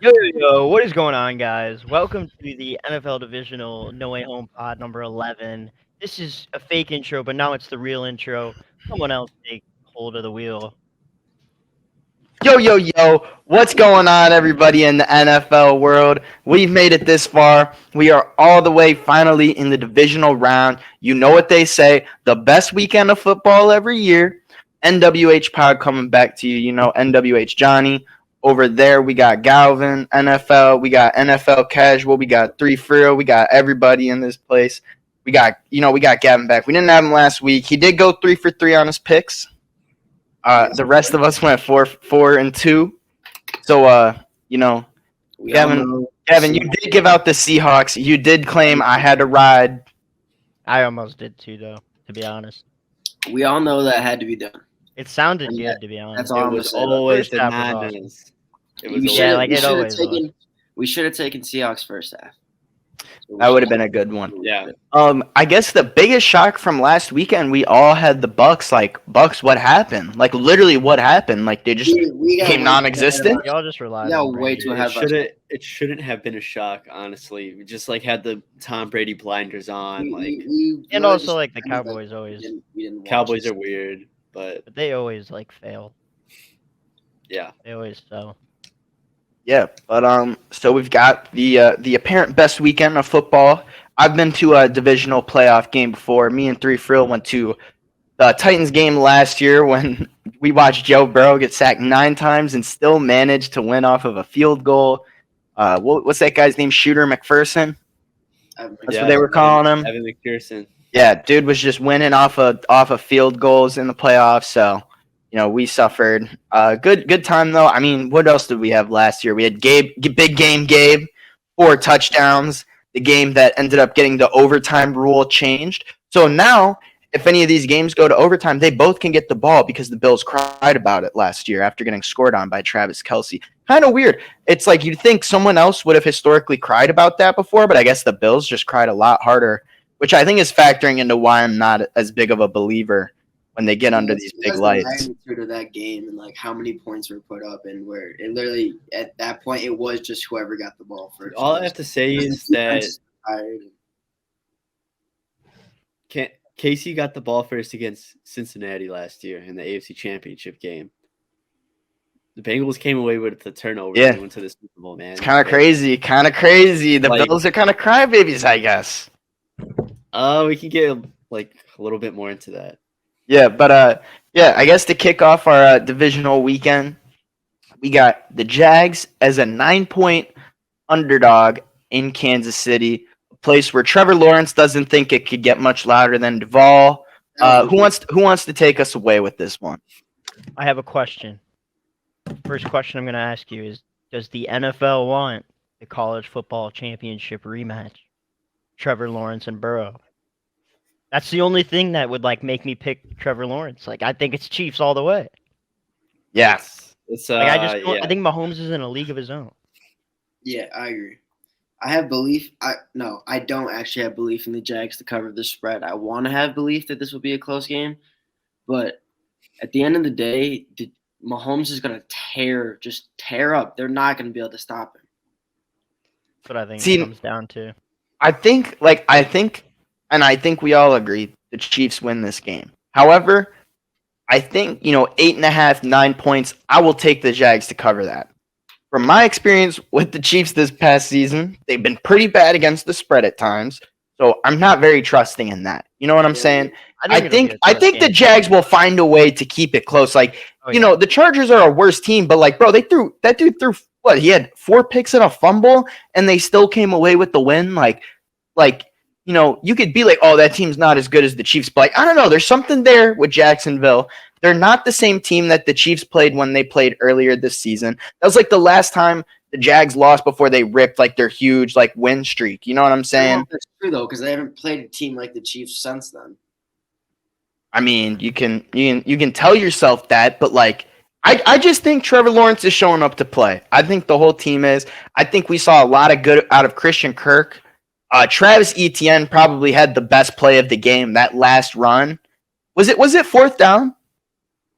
Yo, what is going on, guys? Welcome to the NFL Divisional No Way Home Pod number 11. This is a fake intro, but now it's the real intro. Someone else take hold of the wheel. Yo, what's going on, everybody in the NFL world? We've made it this far. We are all the way finally in the divisional round. You know what they say, the best weekend of football every year. NWH Pod coming back to you. You know, NWH Johnny. Over there, we got Galvin, NFL. We got nflcasual. We got 3 we got everybody in this place. We got Gavin back. We didn't have him last week. He did go 3 for 3 on his picks. The rest of us went 4-2. So, Gavin, you did give out the Seahawks. You did claim I had to ride. I almost did too, though, to be honest. We all know that had to be done. It sounded good, to be honest. That's all It I'm was gonna say. always the First half was Niners. It We was should- Yeah, always- like we it should have always taken. We should have taken Seahawks first half. That would have been a good one. Yeah. I guess the biggest shock from last weekend, we all had the Bucks. Like, Bucks, what happened? Like, literally, what happened? Like, they just We got became way non-existent. Y'all just relied Yeah, on way Brady. too It heavy. shouldn't have been a shock, honestly. We just had the Tom Brady blinders on. And also, like, the Cowboys always, We didn't watch Cowboys it. are weird, but but they always, like, fail. yeah. They always fail. Yeah, but so we've got the apparent best weekend of football. I've been to a divisional playoff game before. Me and 3 went to the Titans game last year when we watched Joe Burrow get sacked 9 times and still managed to win off of a field goal. What's that guy's name? Shooter McPherson? That's what they were calling him. Evan McPherson. Yeah, dude was just winning off of field goals in the playoffs. So, we suffered. Good time though. I mean, what else did we have last year? We had big game Gabe, 4 touchdowns. The game that ended up getting the overtime rule changed. So now, if any of these games go to overtime, they both can get the ball because the Bills cried about it last year after getting scored on by Travis Kelce. Kind of weird. It's like you'd think someone else would have historically cried about that before, but I guess the Bills just cried a lot harder, which I think is factoring into why I'm not as big of a believer when they get under these big lights. The magnitude of that game and like how many points were put up, and where it literally at that point it was just whoever got the ball first. All I have to say is that Casey got the ball first against Cincinnati last year in the AFC Championship game. The Bengals came away with the turnover and went to the Super Bowl, man. It's kind of crazy. The Bills are kind of crybabies, I guess. We can get a little bit more into that. Yeah, but I guess to kick off our divisional weekend, we got the Jags as a 9-point underdog in Kansas City, a place where Trevor Lawrence doesn't think it could get much louder than Duval. Who wants to take us away with this one? I have a question. First question I'm going to ask you is, does the NFL want the college football championship rematch? Trevor Lawrence and Burrow. That's the only thing that would make me pick Trevor Lawrence. I think it's Chiefs all the way. Yes. It's I think Mahomes is in a league of his own. Yeah, I agree. I have belief. I don't actually have belief in the Jags to cover the spread. I want to have belief that this will be a close game, but at the end of the day, Mahomes is going to tear up. They're not going to be able to stop him. That's what I think it comes down to. I think we all agree the Chiefs win this game. However, I think, 8.5, 9 points, I will take the Jags to cover that. From my experience with the Chiefs this past season, they've been pretty bad against the spread at times. So I'm not very trusting in that. You know what I'm saying? I think the Jags will find a way to keep it close. The Chargers are a worse team, but that dude threw what? He had 4 picks and a fumble, and they still came away with the win. You could be like, oh, that team's not as good as the Chiefs. But I don't know. There's something there with Jacksonville. They're not the same team that the Chiefs played when they played earlier this season. That was the last time the Jags lost before they ripped their huge win streak. You know what I'm saying? That's true though, because they haven't played a team like the Chiefs since then. I mean, you can tell yourself that, but I just think Trevor Lawrence is showing up to play. I think the whole team is. I think we saw a lot of good out of Christian Kirk. Travis Etienne probably had the best play of the game. That last run, was it 4th down?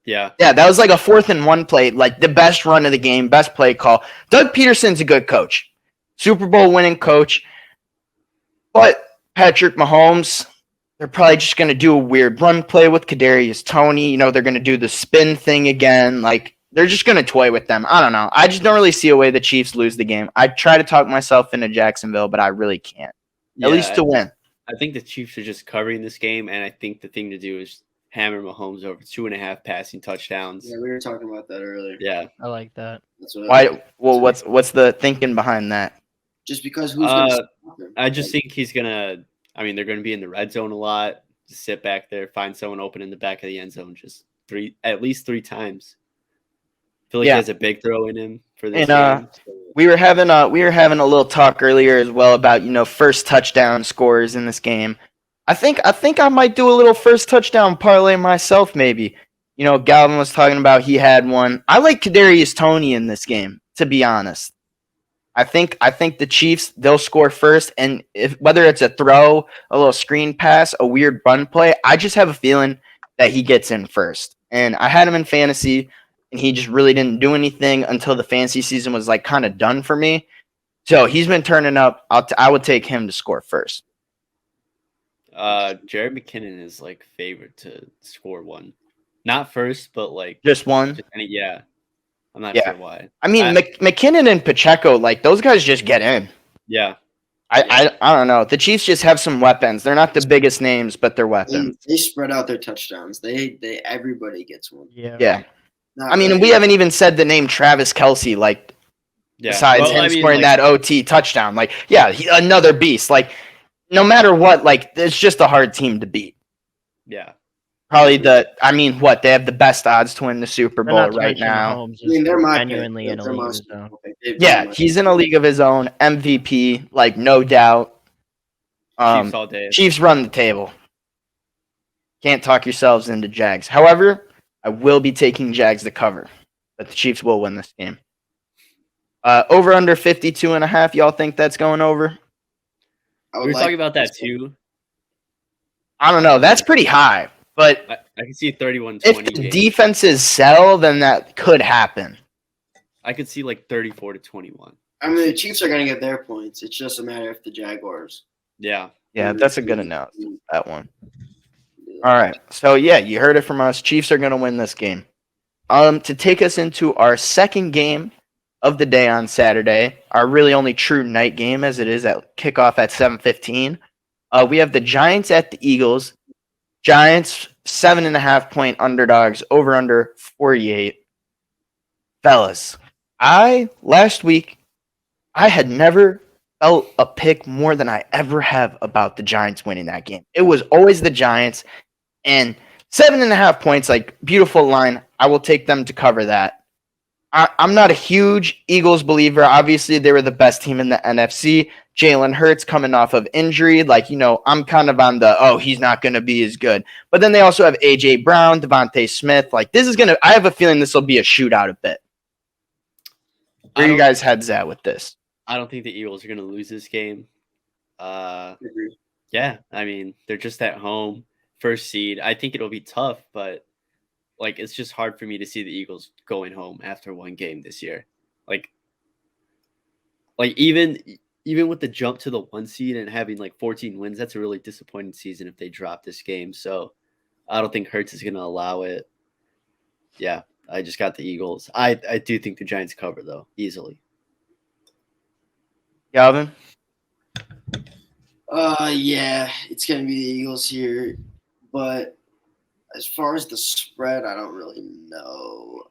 Yeah. Yeah, that was like a 4th and 1 play, like the best run of the game, best play call. Doug Peterson's a good coach, Super Bowl winning coach, but Patrick Mahomes, they're probably just going to do a weird run play with Kadarius Toney. You know, they're going to do the spin thing again. Like, they're just going to toy with them. I don't know. I just don't really see a way the Chiefs lose the game. I try to talk myself into Jacksonville, but I really can't. At least to win. I think the Chiefs are just covering this game, and I think the thing to do is hammer Mahomes over 2.5 passing touchdowns. Yeah, we were talking about that earlier. Yeah. I like that. That's what Why? Well, what's the thinking behind that? just because who's going to stop him? I just think he's gonna. I mean, they're going to be in the red zone a lot. Just sit back there, find someone open in the back of the end zone, just at least three times. I feel like he has a big throw in him for this game. So. We were having a little talk earlier as well about, you know, first touchdown scores in this game. I think I might do a little first touchdown parlay myself, maybe. You know, Galvin was talking about he had one. I like Kadarius Toney in this game, to be honest. I think the Chiefs, they'll score first, and whether it's a throw, a little screen pass, a weird run play, I just have a feeling that he gets in first. And I had him in fantasy, and he just really didn't do anything until the fantasy season was like kind of done for me. So he's been turning up. I would take him to score first. Jared McKinnon is like favored to score one, not first, but like just one. Yeah, I'm not sure why. I mean, McKinnon and Pacheco, like those guys just get in. Yeah. I don't know. The Chiefs just have some weapons. They're not the biggest names, but they're weapons. They spread out their touchdowns. They everybody gets one. Yeah. Not I mean, really. we haven't even said the name Travis Kelce, like, besides him scoring that OT touchdown. Like, another beast. Like, no matter what, like, it's just a hard team to beat. Yeah. Probably they have the best odds to win the Super Bowl right now. They're genuinely in a league of his own. Yeah, he's in a league of his own. MVP, like, no doubt. Chiefs all day. Chiefs run the table. Can't talk yourselves into Jags. However, I will be taking Jags to cover, but the Chiefs will win this game. Over under 52.5. Y'all think that's going over? We were talking about that too. I don't know. That's pretty high, but I can see 31-20. If the defenses sell, then that could happen. I could see like 34-21. I mean, the Chiefs are going to get their points. It's just a matter of the Jaguars. Yeah. Yeah, that's a good announcement, that one. All right. So, you heard it from us. Chiefs are going to win this game. To take us into our second game of the day on Saturday, our really only true night game as it is at kickoff at 7:15. We have the Giants at the Eagles. Giants, 7.5-point underdogs, over under 48. Fellas, last week, I had never felt a pick more than I ever have about the Giants winning that game. It was always the Giants, and 7.5 points, like, beautiful line. I will take them to cover that. I'm not a huge Eagles believer. Obviously, they were the best team in the NFC. Jalen Hurts coming off of injury. Like, I'm kind of on he's not going to be as good. But then they also have A.J. Brown, Devontae Smith. Like, I have a feeling this will be a shootout a bit. Where are you guys' heads at with this? I don't think the Eagles are going to lose this game. Yeah, I mean, they're just at home, first seed. I think it'll be tough, but like it's just hard for me to see the Eagles going home after one game this year. Like even with the jump to the 1 seed and having like 14 wins, that's a really disappointing season if they drop this game. So I don't think Hurts is going to allow it. Yeah, I just got the Eagles. I do think the Giants cover though, easily. Galvin? Yeah, it's going to be the Eagles here, but as far as the spread, I don't really know.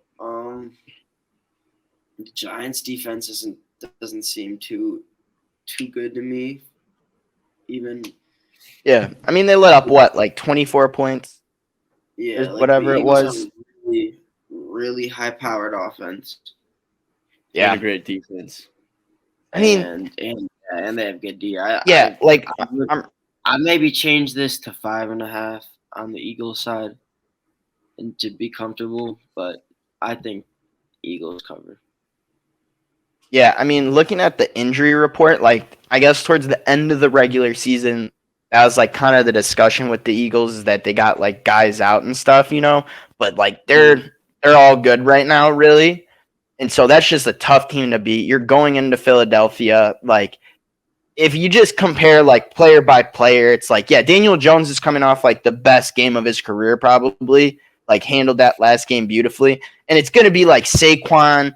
The Giants' defense doesn't seem too good to me. Even. Yeah, I mean they let up what, like 24 points? Yeah, whatever it was. Really, really high-powered offense. Yeah, and a great defense. I mean, and they have good D. I maybe change this to 5.5 on the Eagles side and to be comfortable, but I think Eagles cover. Yeah, I mean, looking at the injury report, like I guess towards the end of the regular season, that was like kind of the discussion with the Eagles is that they got like guys out and stuff, but like they're all good right now, really. And so that's just a tough team to beat. You're going into Philadelphia, like if you just compare like player by player, it's like, yeah, Daniel Jones is coming off like the best game of his career, probably. Like handled that last game beautifully. And it's gonna be like Saquon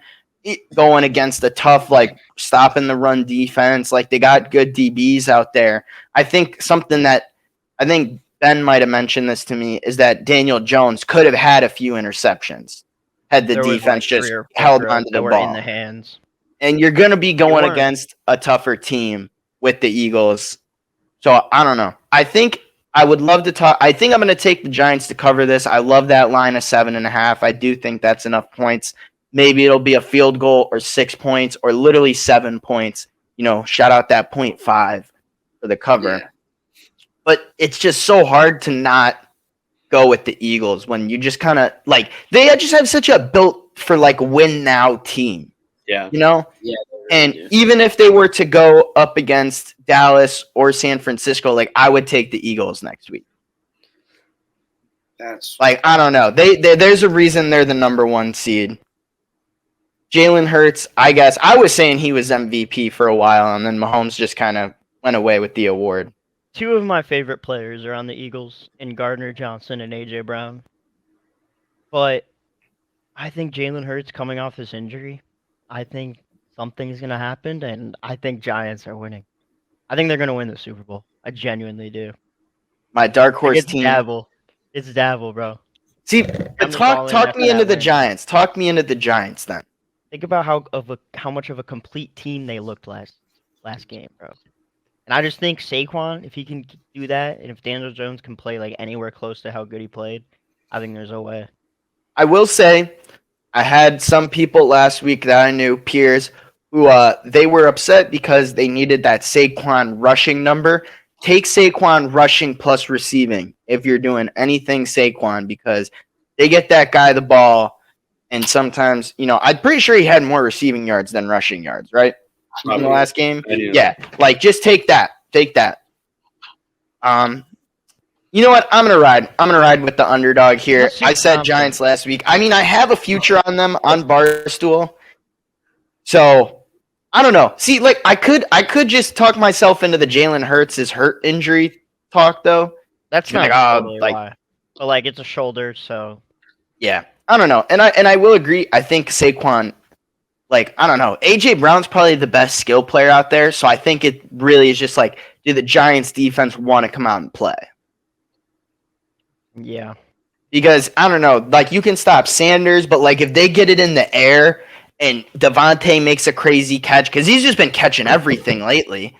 going against a tough, like stopping the run defense. Like they got good DBs out there. I think something that I think Ben might have mentioned this to me is that Daniel Jones could have had a few interceptions had the There was, defense like, just 3 or 4 held throws onto that the were ball. in the hands. And you're going to be going weren't. against a tougher team with the Eagles. So I don't know. I think I would love to talk. I think I'm going to take the Giants to cover this. I love that line of 7.5. I do think that's enough points. Maybe it'll be a field goal or 6 points or literally 7 points. You know, shout out that 0.5 for the cover. Yeah. But it's just so hard to not go with the Eagles when you just kind of like they just have such a built for like win now team. Yeah. You know? Yeah. And do. even if they were to go up against Dallas or San Francisco, like I would take the Eagles next week. That's Like I don't know. There's a reason they're the number 1 seed. Jalen Hurts, I guess I was saying he was MVP for a while, and then Mahomes just kind of went away with the award. 2 of my favorite players are on the Eagles, in Gardner Johnson and A.J. Brown. But I think Jalen Hurts coming off this injury, I think something's going to happen, and I think Giants are winning. I think they're going to win the Super Bowl. I genuinely do. My dark Like, horse it's team. Dabble. It's Dabble, bro. See, I'm calling talk that me for into that the win. Giants. Talk me into the Giants then. Think about how much of a complete team they looked last game, bro. And I just think Saquon, if he can do that, and if Daniel Jones can play like anywhere close to how good he played, I think there's a way. I will say, I had some people last week that I knew, peers, who they were upset because they needed that Saquon rushing number. Take Saquon rushing plus receiving if you're doing anything Saquon because they get that guy the ball, and sometimes, you know, I'm pretty sure he had more receiving yards than rushing yards, right? In the Probably. last game? I do. Yeah, like just take that. Take that. You know what? I'm gonna ride with the underdog here. Let's see I said confident. Giants last week. I mean, I have a future on them on Barstool. So I don't know. See, like I could just talk myself into the Jalen Hurts' hurt injury talk though. That's You're not like, totally like- why. But like it's a shoulder, so Yeah, I don't know, and I will agree. I think Saquon, like I don't know, AJ Brown's probably the best skill player out there. So I think it really is just like, do the Giants defense want to come out and play? yeah. Because I don't know, like you can stop Sanders, but like if they get it in the air and Devontae makes a crazy catch, because he's just been catching everything lately.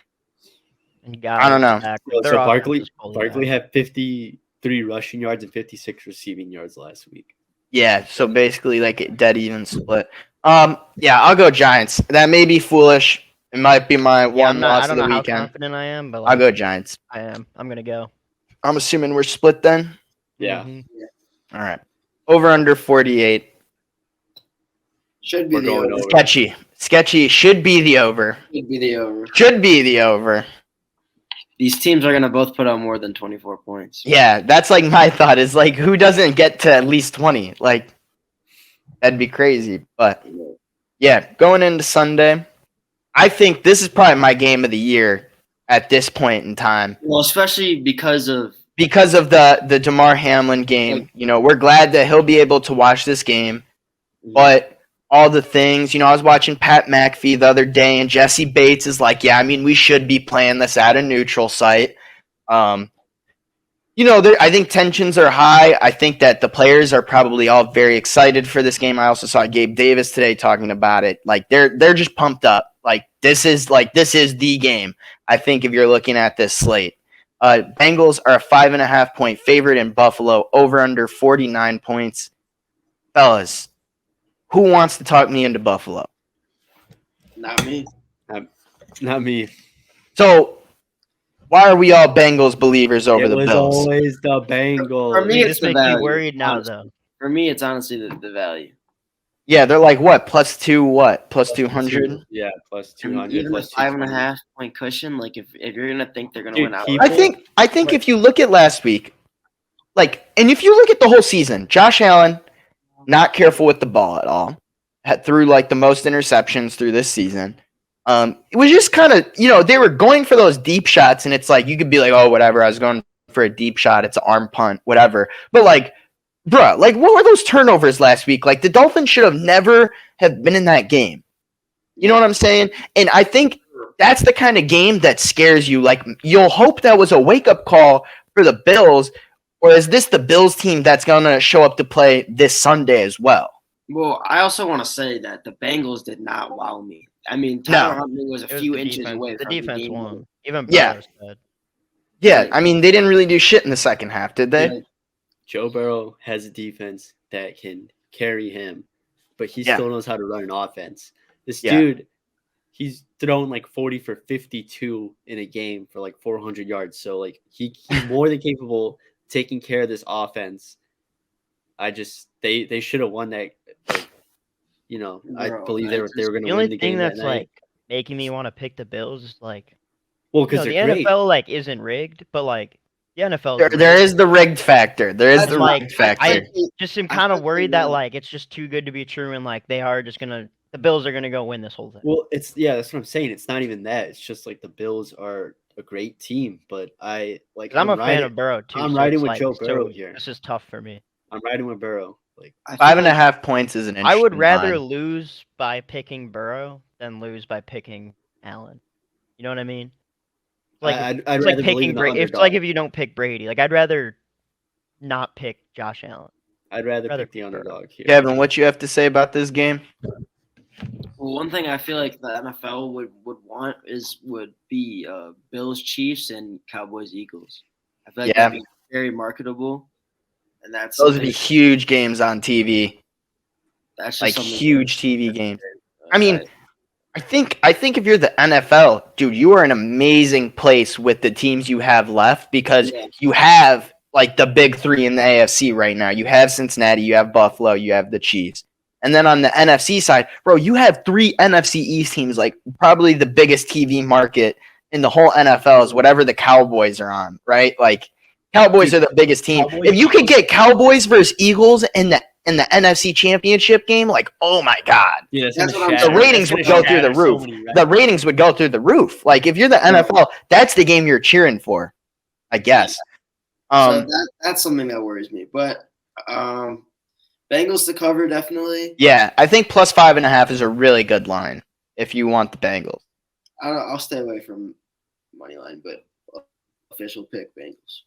And I don't know. So Barkley had 53 rushing yards and 56 receiving yards last week. Yeah, so basically like a dead even split. Yeah, I'll go Giants. That may be foolish. It might be my I one loss don't of know the how weekend. confident I am, but I'll like, go Giants. I am. I'm gonna go. I'm assuming we're split then. Yeah. Mhm. All right. Over under 48. should be We're the going over. over. Sketchy should be the over. Should be the over. Should be the over. These teams are gonna both put up more than 24 points. Yeah, that's like my thought is like who doesn't get to at least 20? Like that'd be crazy. But yeah, going into Sunday, I think this is probably my game of the year at this point in time. Well, especially because of The DeMar Hamlin game. You know, we're glad that he'll be able to watch this game. But all the things, you know, I was watching Pat McAfee the other day, and Jesse Bates is like, yeah, I mean, we should be playing this at a neutral site. You know, I think tensions are high. I think that the players are probably all very excited for this game. I also saw Gabe Davis today talking about it. Like they're just pumped up. Like this is the game. I think if you're looking at this slate. Bengals are a 5.5 point favorite in Buffalo, over under 49 points. Fellas, who wants to talk me into Buffalo? not me. Not me. So, why are we all Bengals believers over the it was Bills? always the Bengals. For me, You it's just the make me value, worried now, honestly. though. For me, it's honestly the value. Yeah, they're like what? Plus 200? Yeah, plus I mean, 200. even a plus 220. 5.5 point cushion, like if you're gonna think they're gonna Dude, win out, keep I think if you look at last week, and if you look at the whole season, Josh Allen, not careful with the ball at all, threw the most interceptions through this season. It was just kind of, they were going for those deep shots, and it's like, you could be like, oh, whatever, I was going for a deep shot, it's an arm punt, whatever. But bruh, what were those turnovers last week? The Dolphins should have never have been in that game. You know what I'm saying? And I think that's the kind of game that scares you. You'll hope that was a wake-up call for the Bills, or is this the Bills team that's going to show up to play this Sunday as well? Well, I also want to say that the Bengals did not wow me. I mean, Tyler Huntley was a few inches away the from the defense game. won. Even Yeah. Burrow said. Yeah, I mean, they didn't really do shit in the second half, did they? Yeah. Joe Burrow has a defense that can carry him, but he Yeah. still knows how to run an offense. This Yeah. dude, he's thrown 40 for 52 in a game for 400 yards. So he's more than capable taking care of this offense. They should have won that. I Bro, believe they were going The to only win the thing game that's that night. making me want to pick the Bills is Well, the because they're great. NFL isn't rigged, but the NFL There is the rigged factor. There is That's the rigged factor. I just am I kind of thought worried they that would. it's just too good to be true, and they are just the Bills are gonna go win this whole thing. Well, that's what I'm saying. It's not even that. It's just the Bills are a great team, but 'Cause I'm a fan of Burrow too. I'm so riding it's with Joe Burrow so here. This is tough for me. I'm riding with Burrow. I feel 5.5 points is an I would interesting rather line. lose by picking Burrow than lose by picking Allen. You know what I mean? I'd It's rather like believe picking in the Brady. It's underdog. like if you don't pick Brady. I'd rather not pick Josh Allen. I'd rather rather pick the pick Burrow. underdog here. Kevin, what you have to say about this game? Well, one thing I feel like the NFL would want would be Bills Chiefs and Cowboys Eagles. I feel like Yeah. that'd be very marketable, and that's Those would be something- huge games on TV, that's just something huge TV games. I I mean, I think if you're the NFL, dude, you are in an amazing place with the teams you have left because Yeah. you have the big three in the AFC right now. You have Cincinnati, you have Buffalo, you have the Chiefs. And then on the NFC side, bro, you have 3 NFC East teams, probably the biggest TV market in the whole NFL is whatever the Cowboys are on, right? Cowboys are the biggest team. Cowboys- If you could get Cowboys versus Eagles in the NFC Championship game, oh my God. Yeah, That's what I'm The ratings would go through the roof. The ratings would go through the roof. If you're the NFL, that's the game you're cheering for, I guess. so that's something that worries me. But Bengals to cover definitely. Yeah, I think plus 5.5 is a really good line if you want the Bengals. I'll stay away from money line, but official pick Bengals.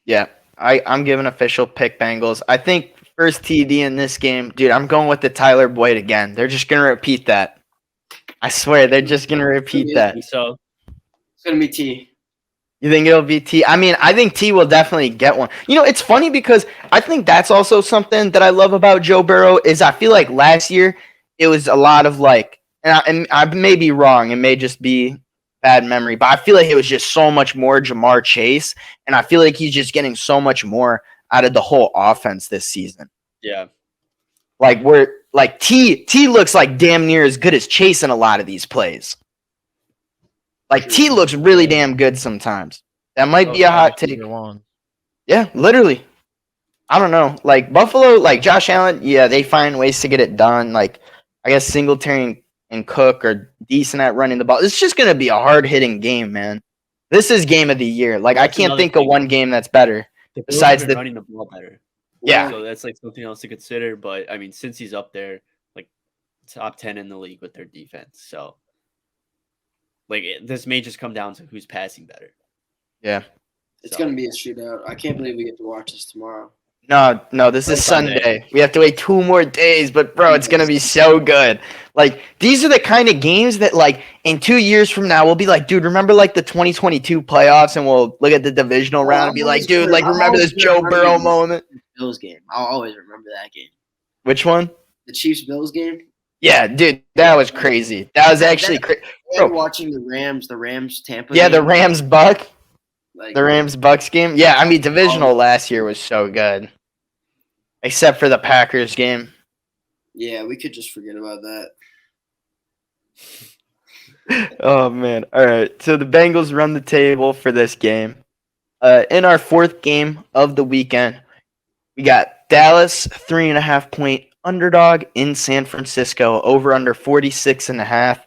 Yeah, I'm giving official pick Bengals. I think first TD in this game, dude, I'm going with the Tyler Boyd again. They're just going to repeat that. I swear, they're just going to repeat that. So It's gonna be T. You think it'll be T? I mean, I think T will definitely get one. It's funny because I think that's also something that I love about Joe Burrow is I feel like last year it was a lot of and I may be wrong. It may just be bad memory, but I feel like it was just so much more Jamar Chase, and I feel like he's just getting so much more out of the whole offense this season. yeah, T looks like damn near as good as Chase in a lot of these plays. T looks really damn good sometimes. That might be a hot take. Yeah, literally. I don't know. Buffalo, Josh Allen, yeah, they find ways to get it done. I guess Singletary and Cook are decent at running the ball. It's just going to be a hard-hitting game, man. This is game of the year. I That's can't another think of thing. one game that's better. the Bills Besides have been the- running the ball better. Yeah. So that's something else to consider. But I mean, since he's up there, top 10 in the league with their defense, so this may just come down to who's passing better. Yeah. It's gonna be a shootout. I can't believe we get to watch this tomorrow. No, this is Sunday. We have to wait 2 more days, but bro, it's gonna be so good. These are the kind of games that in 2 years from now we'll be dude, remember the 2022 playoffs, and we'll look at the divisional round and be dude, remember this Joe Burrow moment? Bills game. I'll always remember that game. Which one? The Chiefs Bills game. Yeah, dude, that was crazy. That was actually crazy. And Bro. watching the Rams Tampa. Yeah, the game, Rams Buck. like, The Rams Bucks game. Yeah, I mean divisional last year was so good. Except for the Packers game. Yeah, we could just forget about that. Oh man. All right. So the Bengals run the table for this game. In our fourth game of the weekend, we got Dallas 3.5-point underdog in San Francisco, over under 46.5.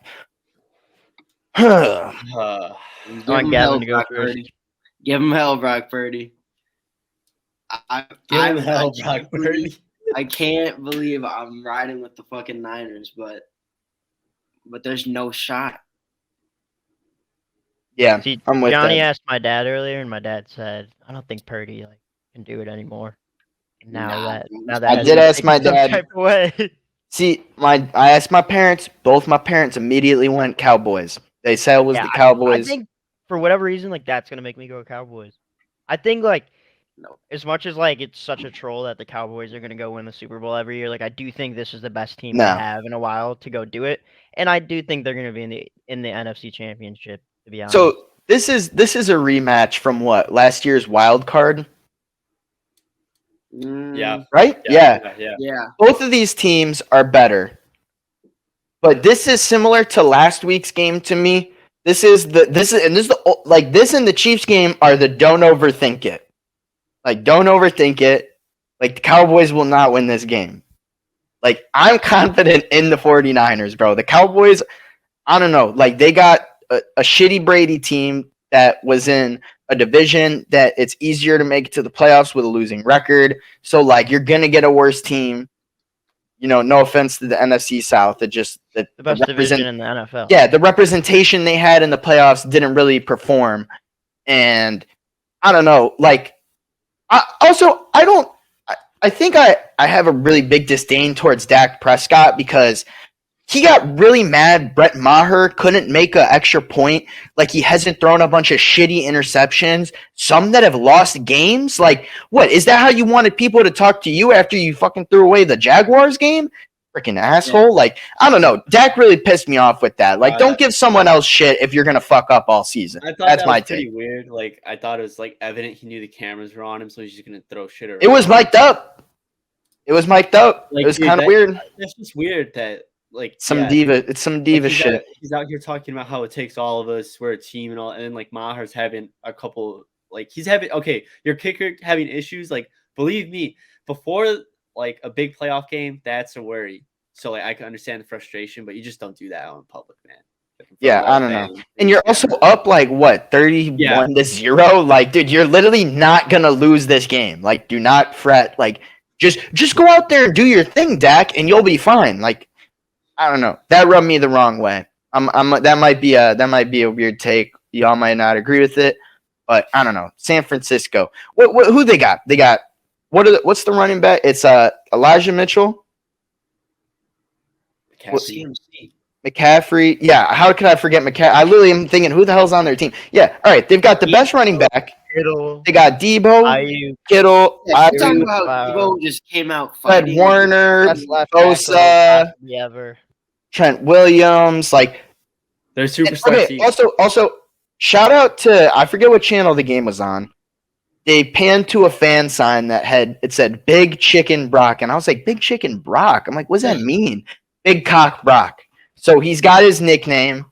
Give Uh, on, him Gavin, hell, to go Brock first. Purdy. Give him hell, Brock Purdy. give him hell, I Brock can't believe- Purdy. I can't believe I'm riding with the fucking Niners, but there's no shot. Yeah, See, I'm with Johnny that. asked my dad earlier, and my dad said, "I don't think Purdy can do it anymore." Now Nah, that I has did me ask thinking my some dad. type of way. See, I asked my parents. Both my parents immediately went Cowboys. They said it was Yeah, the I Cowboys. think for whatever reason, that's gonna make me go Cowboys. I think No. as much as it's such a troll that the Cowboys are gonna go win the Super Bowl every year, I do think this is the best team No. they have in a while to go do it, and I do think they're gonna be in the NFC Championship. To be honest, So this is a rematch from what, last year's wild card, Yeah. right? Yeah. Yeah. Both of these teams are better, but this is similar to last week's game to me. This and the Chiefs game are the don't overthink it. Don't overthink it. The Cowboys will not win this game. I'm confident in the 49ers, bro. The Cowboys, I don't know. They got a shitty Brady team that was in a division that it's easier to make it to the playoffs with a losing record. So, you're going to get a worse team. No offense to the NFC South. It just the best division in the NFL. Yeah, the representation they had in the playoffs didn't really perform. And I don't know. I think I have a really big disdain towards Dak Prescott because he got really mad Brett Maher couldn't make an extra point. He hasn't thrown a bunch of shitty interceptions, some that have lost games. What? Is that how you wanted people to talk to you after you fucking threw away the Jaguars game? Freaking asshole. Yeah. I don't know. Dak really pissed me off with that. Don't give someone else shit if you're going to fuck up all season. I thought That's that my was pretty take. weird. I thought it was evident he knew the cameras were on him, so he's just gonna throw shit around. It was mic'd up. It was Dude, kind of weird. It's just weird that It's some diva shit. He's out here talking about how it takes all of us, we're a team and all, and then Maher's having a couple he's having your kicker having issues. Believe me, before a big playoff game, that's a worry. So I can understand the frustration, but you just don't do that out in public, man. Yeah, I don't know. And you're also up 31-0. Dude, you're literally not gonna lose this game. Do not fret. Just go out there and do your thing, Dak, and you'll be fine. I don't know. That rubbed me the wrong way. That might be a weird take. Y'all might not agree with it, but I don't know. San Francisco. Who they got? They got what's the running back? It's Elijah Mitchell. McCaffrey. Yeah, how could I forget McCaffrey? I literally am thinking, who the hell's on their team? Yeah, all right. They've got the best running back. Kittle, They got Debo, Ayuk, Kittle, Yeah, you're talking Ayuk, about Debo just came out Fred fighting. Warner, best left tackle Bosa, possibly ever. Trent Williams. they're superstar Okay, team. also, shout out to, I forget what channel the game was on. They panned to a fan sign that it said Big Chicken Brock. And I was like, Big Chicken Brock? I'm like, what does that mean? Big Cock Brock. So he's got his nickname,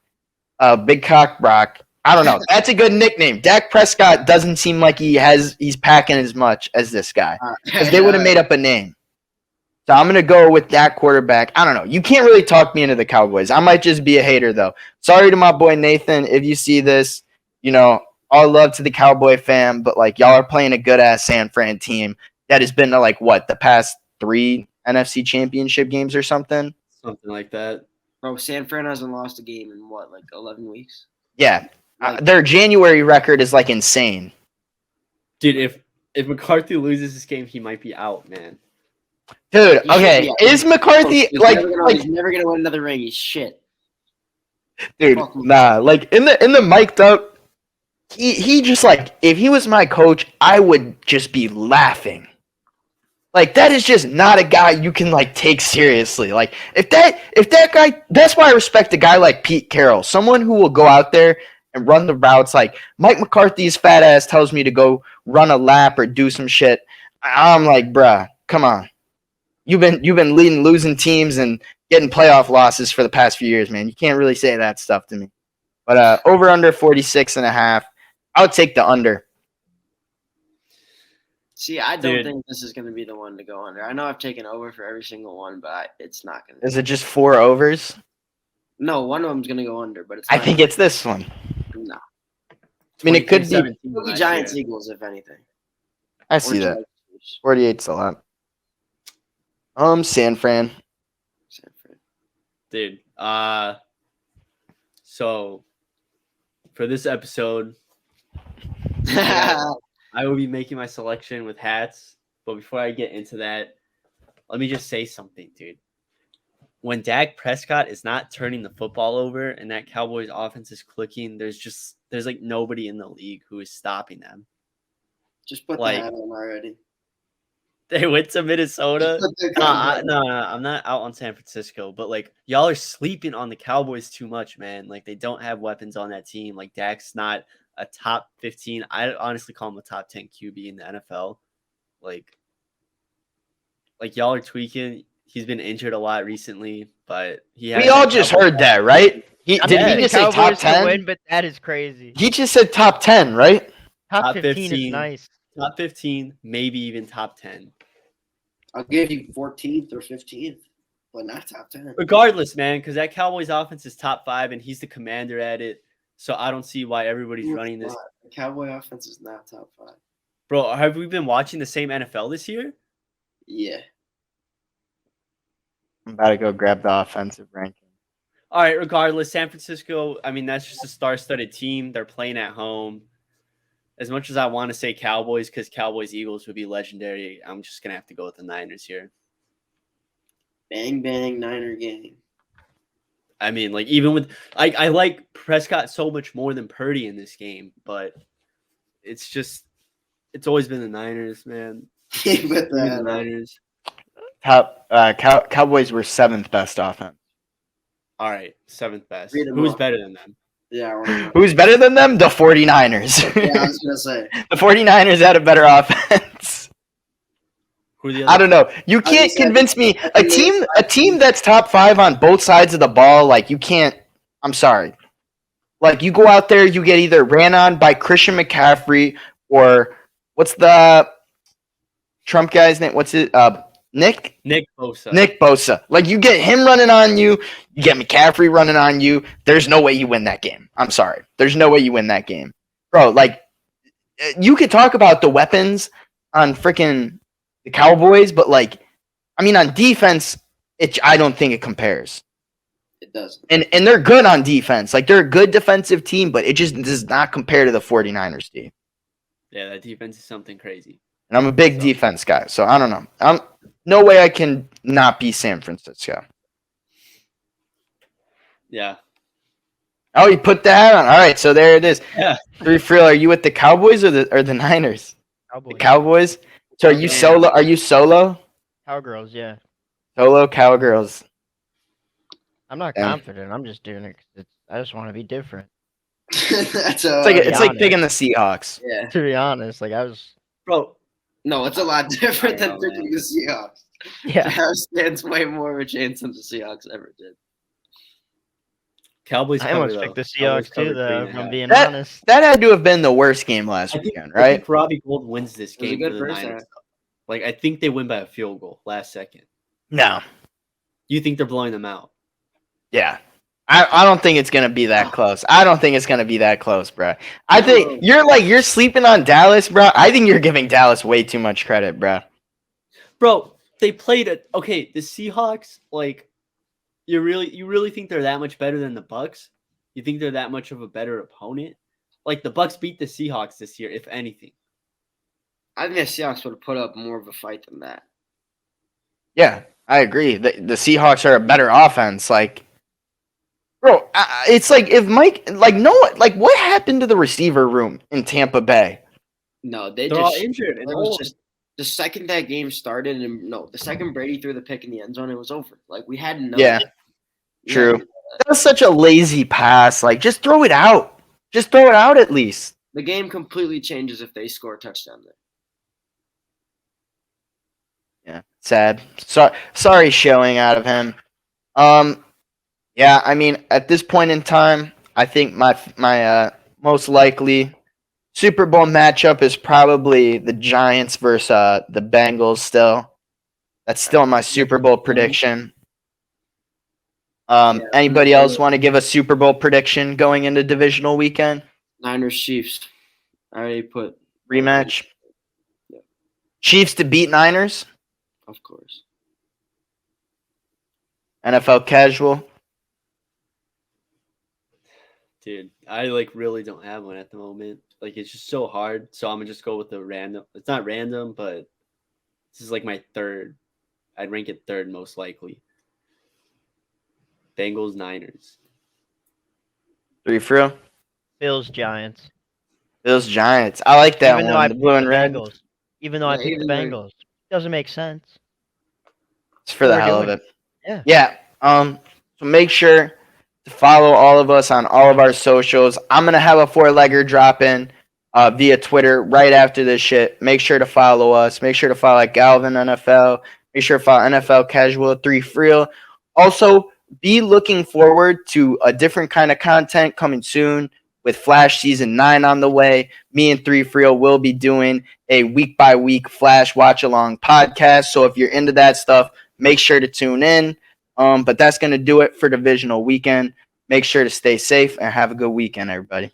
Big Cock Brock. I don't know. That's a good nickname. Dak Prescott doesn't seem like he's packing as much as this guy. Because they would have made up a name. So I'm going to go with that quarterback. I don't know. You can't really talk me into the Cowboys. I might just be a hater, though. Sorry to my boy Nathan. If you see this, all love to the Cowboy fam. But, y'all are playing a good-ass San Fran team that has been to, the past 3 NFC championship games or something? Something like that. Bro, San Fran hasn't lost a game in 11 weeks? Yeah. Their January record is, insane. Dude, if McCarthy loses this game, he might be out, man. Dude, He okay. should be out. Is McCarthy He's never gonna win another ring. He's shit. Dude, Fuck him. nah. In the mic'd up, he just if he was my coach, I would just be laughing. That is just not a guy you can take seriously. If that guy, that's why I respect a guy like Pete Carroll, someone who will go out there and run the routes. Mike McCarthy's fat ass tells me to go run a lap or do some shit. I'm like, bruh, come on. You've been leading losing teams and getting playoff losses for the past few years, man. You can't really say that stuff to me. But over under 46.5. I would take the under. See, I don't Dude. think this is going to be the one to go under. I know I've taken over for every single one, but it's not going to. Is it just 4 overs? No, one of them's going to go under, but it's. I not think gonna- it's this one. No. I mean, it could be. 23-17 It'll be last Giants year. Eagles if anything. I Or see that. Giants, Chiefs. 48's a lot. San Fran. San Fran. Dude. So for this episode, I will be making my selection with hats. But before I get into that, let me just say something, dude. When Dak Prescott is not turning the football over and that Cowboys offense is clicking, there's like nobody in the league who is stopping them. Just put Like- the hat on already. They went to Minnesota. Just put the No, hat on. I'm not out on San Francisco, but like y'all are sleeping on the Cowboys too much, man. Like they don't have weapons on that team. Like Dak's not a top 15. I honestly call him a top 10 QB in the NFL. Like y'all are tweaking. He's been injured a lot recently, but We all just heard that, right? I'm Did he picking just say top Cowboys to 10? win, but that is crazy. He just said top 10, right? Top Top 15 is 15. nice. top 15, maybe even top 10. I'll give you 14th or 15th, but not top 10. Regardless, man, because that Cowboys offense is top 5 and he's the commander at it. So I don't see why everybody's running this. The Cowboy offense is not top 5. Bro, have we been watching the same NFL this year? Yeah. I'm about to go grab the offensive ranking. All right, regardless, San Francisco, I mean, that's just a star-studded team. They're playing at home. As much as I want to say Cowboys, because Cowboys-Eagles would be legendary, I'm just going to have to go with the Niners here. Bang, bang, Niner gang. I mean, like, even with – I like Prescott so much more than Purdy in this game, but it's just – it's always been the Niners, man. But Give me the Niners. Cowboys were 7th best offense. All right, 7th best. Read 'em Who's off. better than them? Yeah, I want to know. Who's better than them? The 49ers. Yeah, I was going to say. The 49ers had a better offense. Who are the I other? don't know. You can't said- convince me. I A think team that's top 5 on both sides of the ball, like you can't. I'm sorry. Like you go out there, you get either ran on by Christian McCaffrey or what's the Trump guy's name? What's it? Nick Bosa. Nick Bosa. Like you get him running on you, you get McCaffrey running on you. There's no way you win that game. I'm sorry. There's no way you win that game. Bro, like you could talk about the weapons on freaking the Cowboys, but like I mean on defense, I don't think it compares. It doesn't. And they're good on defense. Like they're a good defensive team, but it just does not compare to the 49ers team. Yeah, that defense is something crazy. And I'm a big defense guy, so I don't know. No way I can not be San Francisco. Yeah. Oh, you put that on. All right, so there it is. Yeah. Three Frill, are you with the Cowboys or the Niners? Cowboys. The Cowboys. So are you Yeah. solo? Are you solo? Cowgirls, yeah. Solo Cowgirls. I'm not Yeah. confident. I'm just doing it 'cause I just want to be different. That's It's like honest. picking the Seahawks. yeah. To be honest, like I was, Bro, No, it's a lot different I than know, picking the Seahawks. yeah. Bears stands way more of a chance than the Seahawks ever did. Cowboys I cover, almost though. picked the Cowboys Seahawks cover too, 3.5. though. If I'm being That- honest. That had to have been the worst game last I think, weekend, I right? think Robbie Gold wins this It was a game good for the first Niners. half. Like, I think they win by a field goal last second. No. You think they're blowing them out? Yeah. I don't think it's gonna be that close. I don't think it's gonna be that close, bro. I think you're sleeping on Dallas, bro. I think you're giving Dallas way too much credit, bro. Bro, they played it. Okay, the Seahawks, like, you really think they're that much better than the Bucks? You think they're that much of a better opponent? Like, the Bucks beat the Seahawks this year, if anything. I think the Seahawks would have put up more of a fight than that. Yeah, I agree. The Seahawks are a better offense. Like, bro, it's like if Mike, like, no, like, what happened to the receiver room in Tampa Bay? No, they They're all just injured. it And was old. just the second that game started, and no, the second Brady threw the pick in the end zone, it was over. Like we had no. Yeah, true. That was such a lazy pass. Like, just throw it out. Just throw it out at least. The game completely changes if they score a touchdown there. Yeah, sad. Sorry showing out of him. Yeah, I mean, at this point in time, I think my most likely Super Bowl matchup is probably the Giants versus the Bengals still. That's still my Super Bowl prediction. Anybody else want to give a Super Bowl prediction going into divisional weekend? Niners Chiefs. I already put Rematch? Yeah. Chiefs to beat Niners? Of course. NFL casual? Dude, I really don't have one at the moment. It's just so hard. So I'm gonna just go with the random. It's not random, but this is my third. I'd rank it third most likely. Bengals Niners. 3 for real? Bills Giants. Bills Giants. I like that Even though I one. The picked blue the and red. Bengals. Even though I Yeah, picked the even though- Bengals. Doesn't make sense. It's for the We're hell of doing it. Yeah. Yeah. So make sure to follow all of us on all of our socials. I'm gonna have a 4-legger drop in via Twitter right after this shit. Make sure to follow us. Make sure to follow Galvin NFL. Make sure to follow NFL Casual 3 Freel. Also, be looking forward to a different kind of content coming soon with Flash Season 9 on the way. Me and 3 Freel will be doing a week-by-week Flash watch-along podcast. So if you're into that stuff, make sure to tune in. But that's going to do it for Divisional Weekend. Make sure to stay safe and have a good weekend, everybody.